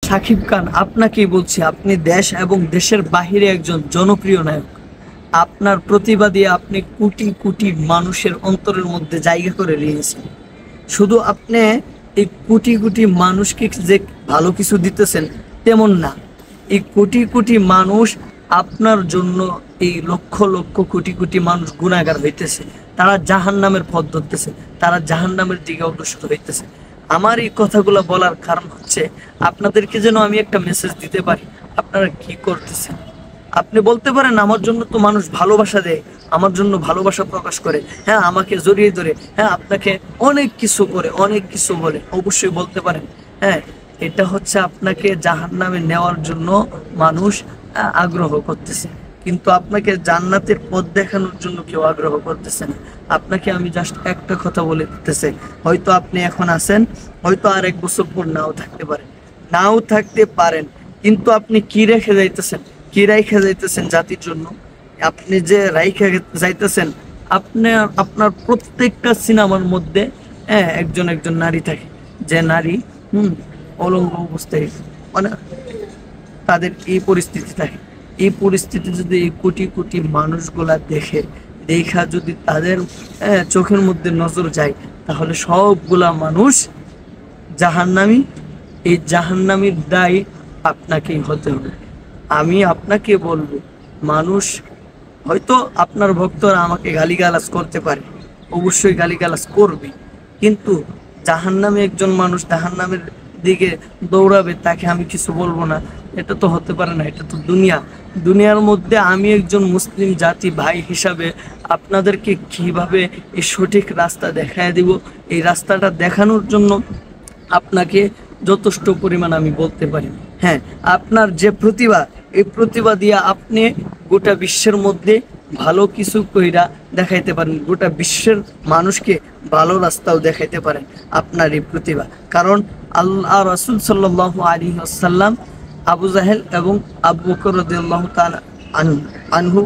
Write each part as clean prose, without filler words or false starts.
সাকিব খান, আপনাকেই বলছি, আপনি দেশ এবং দেশের বাহিরে একজন জনপ্রিয় নায়ক। আপনার প্রতিভা দিয়ে আপনি কোটি কোটি মানুষের অন্তরের মধ্যে জায়গা করে নিয়েছেন। শুধু আপনি এই কোটি কোটি মানুষকে যে ভালো কিছু দিতেছেন তেমন না, এই কোটি কোটি মানুষ আপনার জন্য, এই লক্ষ লক্ষ কোটি কোটি মানুষ গুনাহগার হইতেছে, তারা জাহান্নামের পথ ধরতেছে, তারা জাহান্নামের দিকে অগ্রসর হইতেছে। আমার এই কথাগুলো বলার কারণ হচ্ছে আপনাদেরকে যেন আমি একটা মেসেজ দিতে পারি আপনারা কি করতেছেন। আপনি বলতে পারেন আমার জন্য তো মানুষ ভালোবাসা দেয়, আমার জন্য ভালোবাসা প্রকাশ করে, হ্যাঁ আমাকে জড়িয়ে ধরে, হ্যাঁ আপনাকে অনেক কিছু করে, অনেক কিছু বলে, অবশ্যই বলতে পারেন। হ্যাঁ, এটা হচ্ছে আপনাকে জাহান্নামে নেওয়ার জন্য মানুষ আগ্রহ করতেছে, কিন্তু আপনাকে জান্নাতের পথ দেখানোর জন্য কেউ আগ্রহ করতেছে না। আপনাকে আমি জাস্ট একটা কথা বলে দিতেছে, হয়তো আপনি এখন আছেন, হয়তো আর 1 বছর পর নাও থাকতে পারেন, নাও থাকতে পারেন, কিন্তু আপনি কি রেখে যাইতেছেন, কি রাইখা যাইতেছেন জাতির জন্য? আপনি যে রাইখা যাইতেছেন, আপনি আপনার প্রত্যেকটা সিনেমার মধ্যে একজন একজন নারী থাকে, যে নারী অলঙ্গ অবস্থায়, মানে তাদের এই পরিস্থিতি থাকে। এই পরিস্থিতি যদি এই কোটি কোটি মানুষগুলা দেখা যদি তাদের চোখের মধ্যে নজর যায়, তাহলে সবগুলা মানুষ জাহান্নামী। এই জাহান্নামীর দায় আপনাকেই হতে হবে। আমি আপনাকে বলবো, মানুষ হয়তো আপনার ভক্তরা আমাকে গালিগালাজ করতে পারে, অবশ্যই গালিগালাজ করবে, কিন্তু জাহান্নামে একজন মানুষ জাহান্নামের দিকে দৌড়াবে, তাকে আমি কিছু বলবো না? এটা তো হতে পারে না, এটা তো দুনিয়া। দুনিয়ার মধ্যে আমি একজন মুসলিম জাতি ভাই হিসাবে আপনাদেরকে কিভাবে এই সঠিক রাস্তা দেখায় দিব, এই রাস্তাটা দেখানোর জন্য আপনাকে যথেষ্ট পরিমাণ আমি বলতে পারি। হ্যাঁ, আপনার যে প্রতিভা, এই প্রতিভা দিয়ে আপনি গোটা বিশ্বের মধ্যে ভালো কিছু কইরা দেখাইতে পারেন, গোটা বিশ্বের মানুষকে ভালো রাস্তাও দেখাইতে পারেন আপনার এই প্রতিভা। কারণ আল্লাহ রাসূল সাল্লাল্লাহু আলাইহি ওয়াসাল্লাম আবু জাহেল এবং আবু বকর রাদিয়াল্লাহু তাআলা আনহু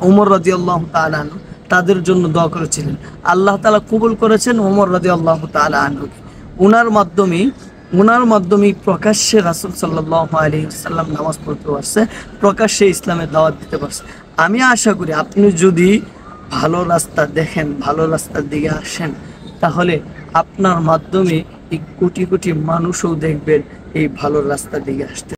ওমর রাদিয়াল্লাহু তাআলা আনহু তাদের জন্য দোয়া করেছিলেন, আল্লাহ তাআলা কবুল করেছেন ওমর রাদিয়াল্লাহু তাআলা আনহুকে। ওনার মাধ্যমে প্রকাশ্যে রাসূল সাল্লাল্লাহু আলাইহি ওয়াসাল্লাম নামাজ পড়তে পারছে, প্রকাশ্যে ইসলামের দাওয়াত দিতে পারছে। আমি আশা করি আপনি যদি ভালো রাস্তা দেখেন, ভালো রাস্তার দিকে আসেন, তাহলে আপনার মাধ্যমে এই কোটি কোটি মানুষও দেখবেন এই ভালো রাস্তার দিকে আসতে।